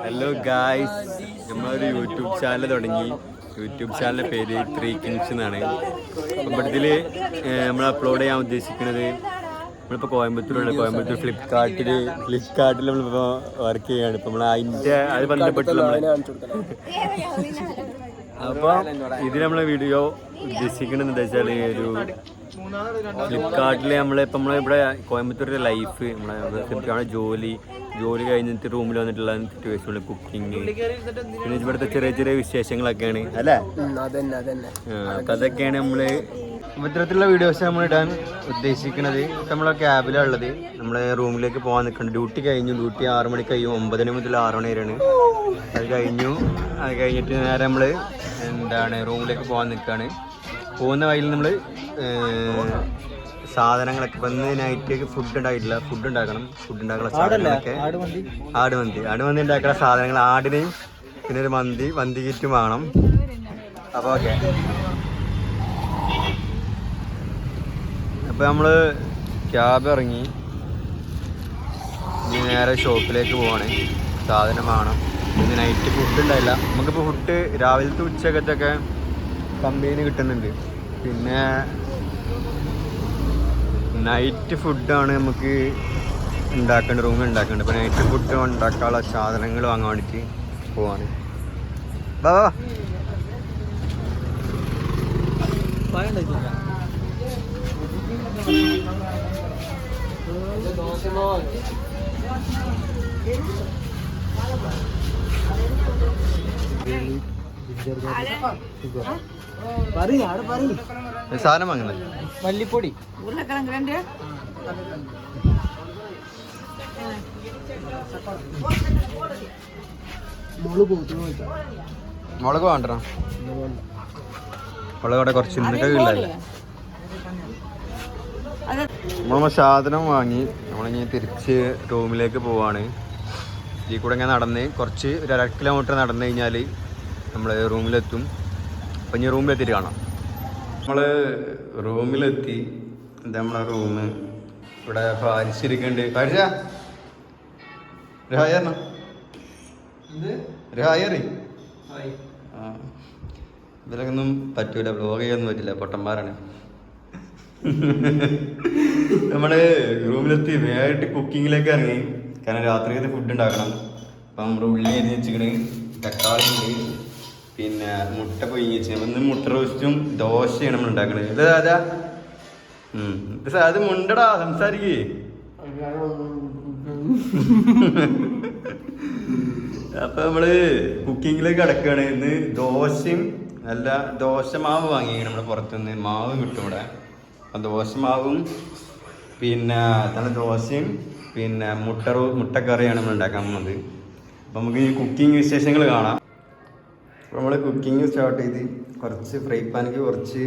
Hello guys, നമ്മളൊരു YouTube channel തുടങ്ങി. YouTube ചാനലിൻ്റെ പേര് 3 Kings എന്നാണ്. അപ്പം ഇവിടത്തിൽ നമ്മൾ അപ്ലോഡ് ചെയ്യാൻ ഉദ്ദേശിക്കുന്നത്, നമ്മളിപ്പോൾ കോയമ്പത്തൂർ ഫ്ലിപ്കാർട്ടിൽ നമ്മളിപ്പോൾ വർക്ക് ചെയ്യുകയാണ്. ഇപ്പം നമ്മൾ അത് ബന്ധപ്പെട്ടുള്ള അപ്പോൾ ഇതിൽ നമ്മളെ വീഡിയോ ഉദ്ദേശിക്കുന്നത് എന്താ വെച്ചാൽ, ഒരു ഫ്ലിപ്കാർട്ടിൽ നമ്മളിവിടെ കോയമ്പത്തൂരിലെ ലൈഫ്, നമ്മളെ ജോലി കഴിഞ്ഞിട്ട് റൂമിൽ വന്നിട്ടുള്ള സിറ്റുവേഷൻ, കുക്കിങ്, പിന്നെ ഇവിടുത്തെ ചെറിയ ചെറിയ വിശേഷങ്ങളൊക്കെയാണ് അല്ലേ. അപ്പം അതൊക്കെയാണ് നമ്മൾ ഇത്തരത്തിലുള്ള വീഡിയോസ് നമ്മൾ ഇടാൻ ഉദ്ദേശിക്കുന്നത്. നമ്മളെ ക്യാബിലാണ് ഉള്ളത്. നമ്മളെ റൂമിലേക്ക് പോകാൻ നിൽക്കണം. ഡ്യൂട്ടി 6 മണിക്ക് കഴിയും. 9 മുതൽ 6 മണി വരെയാണ്. അത് കഴിഞ്ഞിട്ട് നേരെ നമ്മൾ റൂമിലേക്ക് പോകാൻ നിൽക്കുകയാണ്. പോകുന്ന വഴിയിൽ നമ്മൾ സാധനങ്ങളൊക്കെ വന്ന് നൈറ്റ് ഫുഡ് ഉണ്ടായിട്ടില്ല, ഫുഡ് ഉണ്ടാക്കുന്ന സാധനങ്ങളൊക്കെ, ആടുമന്തി ഉണ്ടാക്കുന്ന സാധനങ്ങൾ, ആടിനെയും പിന്നെ ഒരു മന്തി കിറ്റും വേണം. അപ്പോൾ ഓക്കെ, അപ്പോൾ നമ്മൾ ക്യാബ് ഇറങ്ങി ഇനി നേരെ ഷോപ്പിലേക്ക് പോവാണ്. സാധനം വേണം. ഇന്ന് നൈറ്റ് ഫുഡ് ഉണ്ടായില്ല. നമുക്കിപ്പോൾ ഫുഡ് രാവിലത്തെ ഉച്ചക്കത്തൊക്കെ കമ്പനി കിട്ടുന്നുണ്ട്. പിന്നെ നൈറ്റ് ഫുഡാണ് നമുക്ക് റൂമിൽ ഉണ്ടാക്കേണ്ടത്. അപ്പോൾ നൈറ്റ് ഫുഡ് ഉണ്ടാക്കാനുള്ള സാധനങ്ങൾ വാങ്ങാൻ വേണ്ടിയിട്ട് പോവാണ്. ബാ സാധനം വാങ്ങുന്നത് മല്ലിപ്പൊടി, മുളക് വേണ്ട, മുളക് അവിടെ കുറച്ച് ഇന്നൊക്കെ ഇല്ലല്ലേ. നമ്മൾ സാധനം വാങ്ങി നമ്മളിങ്ങനെ തിരിച്ച് റൂമിലേക്ക് പോവാണ്. ഇതിൽ കൂടെ ഇങ്ങനെ നടന്ന് ഒരു 1.5 കിലോമീറ്റർ നടന്നു കഴിഞ്ഞാൽ നമ്മൾ റൂമിലെത്തും. അപ്പം ഇനി റൂമിലെത്തിയിട്ട് കാണാം. നമ്മൾ റൂമിലെത്തി. എന്താ നമ്മളെ റൂം ഇവിടെ പാരിച്ചിരിക്കുന്നുണ്ട്. പാരിച്ച ഇതിലൊന്നും പറ്റൂല, വ്ലോഗ് ചെയ്യാനൊന്നും പറ്റില്ല, പൊട്ടന്മാരാണ്. നമ്മൾ റൂമിലെത്തി വേഗമായിട്ട് കുക്കിങ്ങിലേക്ക് ഇറങ്ങി. കാരണം രാത്രിയിലത്തെ ഫുഡ് ഉണ്ടാക്കണം. അപ്പം നമ്മുടെ ഉള്ളി അരിഞ്ഞ് വെച്ചിക്കണ്, തക്കാളി ഉണ്ട്, പിന്നെ മുട്ട പൊയിങ്ങി വെച്ച്. ഇന്ന് മുട്ട റോസ്റ്റും ദോശയാണ് നമ്മൾ ഉണ്ടാക്കണത്. ഇത് അതാ അത് മുണ്ടടാ, സംസാരിക്കേ. അപ്പൊ നമ്മള് കുക്കിങ്ങിലേക്ക് കിടക്കുകയാണ്. ഇന്ന് ദോശമാവ് വാങ്ങിയാണ്. നമ്മുടെ പുറത്തുനിന്ന് മാവ് കിട്ടും ഇവിടെ. അപ്പം ദോശമാവും പിന്നെ നല്ല ദോശയും പിന്നെ മുട്ടക്കറിയാണ് നമ്മൾ ഉണ്ടാക്കാൻ പോകുന്നത്. അപ്പം നമുക്ക് ഈ കുക്കിംഗ് വിശേഷങ്ങൾ കാണാം. അപ്പോൾ നമ്മൾ കുക്കിംഗ് സ്റ്റാർട്ട് ചെയ്ത് ഫ്രൈ പാനിക്ക് കുറച്ച്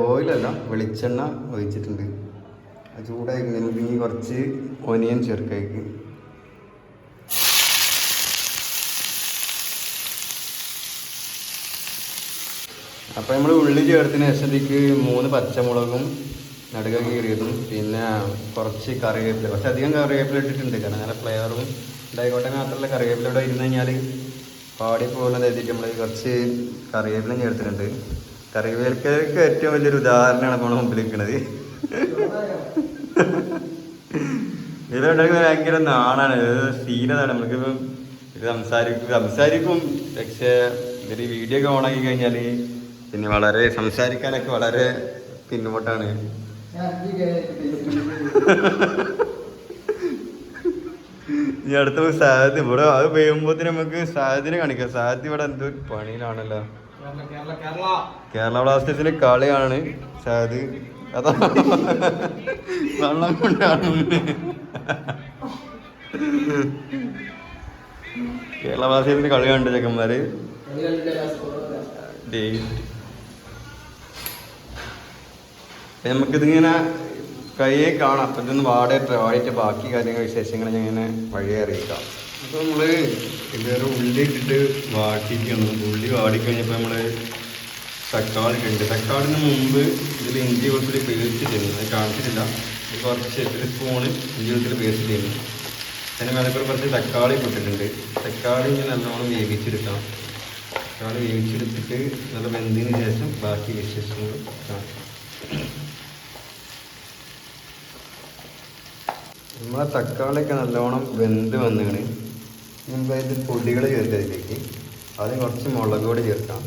ഓയിലല്ല വെളിച്ചെണ്ണ ഒഴിച്ചിട്ടുണ്ട്. അത് ചൂടായി നമുക്ക് ഇനി കുറച്ച് ഒനിയൻ ചേർക്കേക്ക്. അപ്പോൾ നമ്മൾ ഉള്ളി ചേർത്തിന് ശേഷത്തേക്ക് 3 പച്ചമുളകും നടുക കീറിയതും പിന്നെ കുറച്ച് കറിവേപ്പില, പക്ഷെ അധികം കറിവേപ്പില ഇട്ടിട്ടുണ്ട്. കാരണം നല്ല ഫ്ലേവറും ഉണ്ടായിക്കോട്ടെ. മാത്രമല്ല കറിവേപ്പില ഇവിടെ ഇരുന്ന് കഴിഞ്ഞാൽ പാടി പോകുന്നത് എഴുതിയിട്ട് നമ്മൾ കുറച്ച് കറിവേപ്പില ചേർത്തിട്ടുണ്ട്. കറിവേപ്പിലക്ക് ഏറ്റവും വലിയൊരു ഉദാഹരണമാണ് നമ്മൾ മുമ്പിൽ നിൽക്കുന്നത്. ഇതിലുണ്ടാക്കുന്ന ഭയങ്കര നാണാണ്, സീനതാണ്. നമുക്കിപ്പം ഇത് സംസാരിക്കും പക്ഷേ ഇതൊരു വീഡിയോ ഒക്കെ ഓണാക്കി കഴിഞ്ഞാൽ പിന്നെ വളരെ സംസാരിക്കാനൊക്കെ വളരെ പിന്നോട്ടാണ്. ഈ അടുത്ത സാദ് ഇവിടെ അത് പെയ്യുമ്പോഴത്തേന് നമുക്ക് സാദത്തിനെ കാണിക്കാം. സാദ് ഇവിടെ എന്തോ പണിയിലാണല്ലോ. കേരള ബ്ലാസ്റ്റേഴ്സിന്റെ കളിയാണ് സാദ്. അതാ വെള്ളം കൊണ്ടാണ്. കേരള ബ്ലാസ്റ്റേഴ്സിന്റെ കളി കണ്ട് ചെക്കന്മാര് നമുക്കിതിങ്ങനെ കയ്യെ കാണാം. അപ്പം ഇതൊന്ന് വാടിയിട്ട് ബാക്കി കാര്യങ്ങൾ വിശേഷങ്ങൾ ഞാൻ ഇങ്ങനെ വഴിയെ അറിയിക്കാം. അപ്പോൾ നമ്മൾ ഇതൊരു ഉള്ളി ഇട്ടിട്ട് വാട്ടിക്കണം. ഉള്ളി വാടിക്കഴിഞ്ഞപ്പോൾ നമ്മൾ തക്കാളി ഇട്ടുണ്ട്. തക്കാളിന് മുമ്പ് ഇതിൽ ഇഞ്ചി വെളുത്തുള്ളി പേസ്റ്റ് ചെയ്യുന്നു. അത് കാണിച്ചിട്ടില്ല. കുറച്ച് ഒരു സ്പൂണ് ഇഞ്ചി വെളുത്തുള്ളി പേസ്റ്റ് ചെയ്യുന്നു. അതിന് മേലെ കുറച്ച് തക്കാളി ഇട്ടിട്ടുണ്ട്. തക്കാളി നല്ലോണം വേവിച്ചെടുക്കാം. തക്കാളി വേവിച്ചെടുത്തിട്ട് നല്ല വെന്തതിന് ശേഷം ബാക്കി വിശേഷങ്ങൾ കാണിക്കാം. നമ്മളെ തക്കാളിയൊക്കെ നല്ലോണം വെന്ത് വന്നിങ്ങനെ നമുക്ക് അതിൽ പൊടികൾ ചേർത്തതിലേക്ക് ആദ്യം കുറച്ച് മുളക് പൊടി ചേർക്കാം,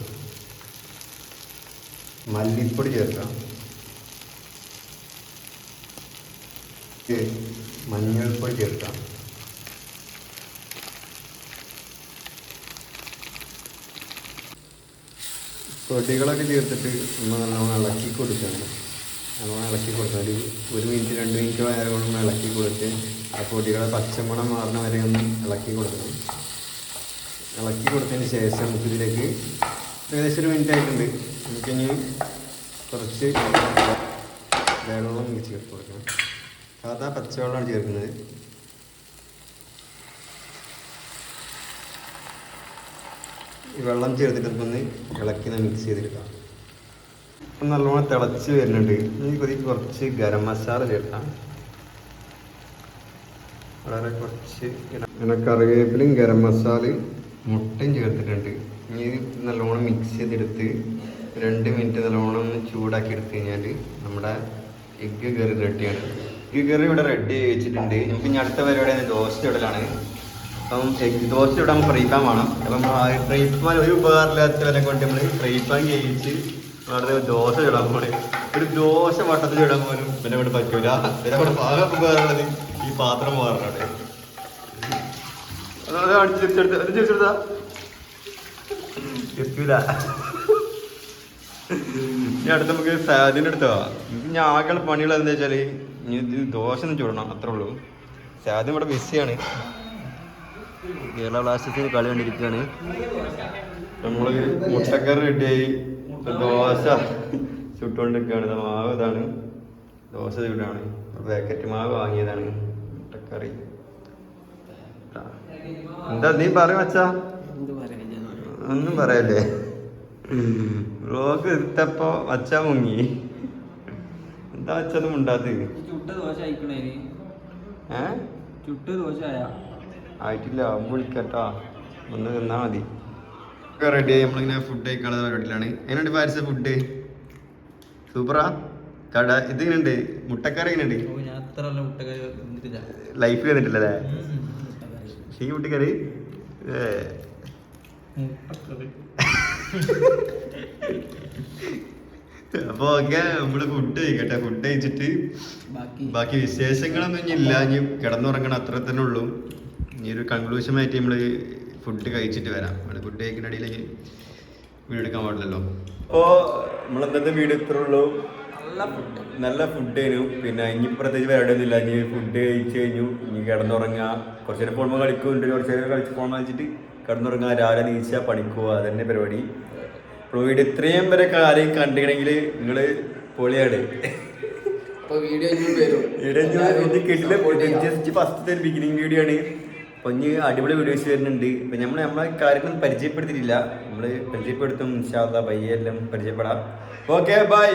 മല്ലിപ്പൊടി ചേർക്കാം, മഞ്ഞൾപ്പൊടി ചേർക്കാം, പൊടികളൊക്കെ ചേർത്തിട്ട് നമ്മൾ നല്ലോണം ഇളക്കി കൊടുക്കണം. നല്ലോണം ഇളക്കി കൊടുത്താൽ 1 മിനിറ്റ് 2 മിനിറ്റ് വരെ കൊണ്ട് ഇളക്കി കൊടുത്ത് ആ പൊടികളെ പച്ചമണം മാറുന്ന വരെ ഒന്ന് ഇളക്കി കൊടുക്കണം. ഇളക്കി കൊടുത്തതിന് ശേഷം നമുക്കിതിലേക്ക് ഏകദേശം 1 മിനിറ്റ് ആയിട്ടുണ്ട്. നമുക്കിനി കുറച്ച് വെള്ളം ചേർത്ത് കൊടുക്കണം. സാധാ പച്ചവെള്ളമാണ് ചേർക്കുന്നത്. ഈ വെള്ളം ചേർത്തിട്ട് ഒന്ന് ഇളക്കി മിക്സ് ചെയ്തെടുക്കാം. ഇപ്പം നല്ലോണം തിളച്ച് വരുന്നുണ്ട്. ഇതിലേക്ക് കുറച്ച് ഗരം മസാല ചേർക്കാം. വളരെ കുറച്ച് പിന്നെ കറിവേപ്പിലയും ഗരം മസാലയും മുട്ടയും ചേർത്തിട്ടുണ്ട്. ഇനി ഇത് നല്ലോണം മിക്സ് ചെയ്തെടുത്ത് 2 മിനിറ്റ് നല്ലോണം ഒന്ന് ചൂടാക്കി എടുത്തു കഴിഞ്ഞാൽ നമ്മുടെ എഗ്ഗ് കറി റെഡിയാണ്. എഗ്ഗ് കറി ഇവിടെ റെഡി ആയി വെച്ചിട്ടുണ്ട്. നമുക്ക് ഇനി അടുത്ത പരിപാടി ദോശ ഇടലാണ്. അപ്പം ദോശ ഇടാൻ ഫ്രൈ പാൻ വേണം. അപ്പം ഫ്രൈ പാൻ ഒരു ഉപകാരമില്ലാത്തവരെ കൊണ്ട് നമ്മൾ ഫ്രൈ പാൻ കഴിച്ച് വളരെ ദോശ ഇടാൻ പോലെ ഒരു ദോശ വട്ടത്തിൽ ഇടാൻ പോലും പിന്നെ ഇവിടെ പറ്റൂല. പിന്നെ അവിടെ പാകം ഉപകാരമുള്ളത് ഈ പാത്രം മാറാണ്. തിരിച്ചെടുത്താ എത്തൂല. ഇനി അടുത്ത് നമുക്ക് സാദിൻ്റെ അടുത്തോ. ഇനി ആകെ പണികൾ എന്താ വെച്ചാൽ ഇനി ഇത് ദോശ ഒന്ന് ചൂടണം, അത്രേ ഉള്ളൂ. സാദ്യം ഇവിടെ ബിസിയാണ്. കേരള ബ്ലാസ്റ്റേഴ്സിന് കളി കണ്ടിരിക്കുകയാണ്. നമ്മൾ മുട്ടക്കറി റെഡിയായി, ദോശ ചുട്ടുകൊണ്ടിരിക്കുകയാണ്. മാവ് ഇതാണ്, ദോശ ചൂടാണ്. പാക്കറ്റ് മാവ് വാങ്ങിയതാണ്. മുട്ടക്കറി എന്താ നീ പറയും അച്ഛാ? ഒന്നും പറയല്ലേ. വ്ലോഗ് എടുത്തപ്പോ അച്ഛ മുങ്ങി. എന്താ അച്ഛനും ഉണ്ടാത്തത്? ആയിട്ടില്ല, വിളിക്കട്ടാ, ഒന്ന് തിന്നാ മതി. ഒക്കെ റെഡിയായി. നമ്മളിങ്ങനെ ഫുഡ് കഴിക്കാനുള്ള പരിപാടിയിലാണ്. എങ്ങനെയുണ്ട് പാരിച്ച ഫുഡ്? സൂപ്പറാ. കട ഇതിങ്ങനെയുണ്ട്, മുട്ടക്കറി എങ്ങനെയുണ്ട്? ലൈഫ് ചെയ്തിട്ടില്ലല്ലേ ഈ മുട്ടക്കറി? അപ്പൊ ഓക്കെ, നമ്മള് ഫുഡ് കഴിക്കട്ടെ. ഫുഡ് കഴിച്ചിട്ട് ബാക്കി വിശേഷങ്ങളൊന്നും ഇനി ഇല്ല. ഇനി കിടന്നുറങ്ങണം, അത്ര തന്നെ ഉള്ളൂ. ഇനി ഒരു കൺക്ലൂഷൻ ആയിട്ട് നമ്മള് ഫുഡ് കഴിച്ചിട്ട് വരാം. ഫുഡ് കഴിക്കുന്ന ഇടയിലേക്ക് വീഡിയോ എടുക്കാൻ പാടില്ലല്ലോ. അപ്പോൾ നമ്മളെന്താ വീഡിയോ ഇത്രേ ഉള്ളൂ. നല്ല ഫുഡ് ആയിരുന്നു. പിന്നെ ഇനി പ്രത്യേകിച്ച് പരിപാടിയൊന്നും ഇല്ല. ഇനി ഫുഡ് കഴിച്ച് കഴിഞ്ഞു, ഇനി കിടന്നുറങ്ങുക. കുറച്ച് നേരം ഫോൺ കളിക്കുന്നുണ്ട്, കുറച്ച് നേരം കളിച്ച് ഫോൺ കളിച്ചിട്ട് കിടന്നുറങ്ങുക, രാവിലെ നീച്ച പണിക്കുക, അതന്നെ പരിപാടി. അപ്പോൾ വീഡിയോ ഇത്രയും വരെ കാര്യം കണ്ടിട്ടുണ്ടെങ്കിൽ നിങ്ങൾ പൊളിയാണ്. ഫസ്റ്റത്തെ ബിഗിനിങ് വീഡിയോ ആണ്. അപ്പോൾ ഇനി അടിപൊളി വീഡിയോസ് വരുന്നുണ്ട്. ഇപ്പം നമ്മളെ കാര്യങ്ങളൊന്നും പരിചയപ്പെടുത്തിയിട്ടില്ല. നമ്മൾ പരിചയപ്പെടുത്തും. ഇൻഷാ അല്ലാഹ് പയ്യെ എല്ലാം പരിചയപ്പെടാം. Okay, by.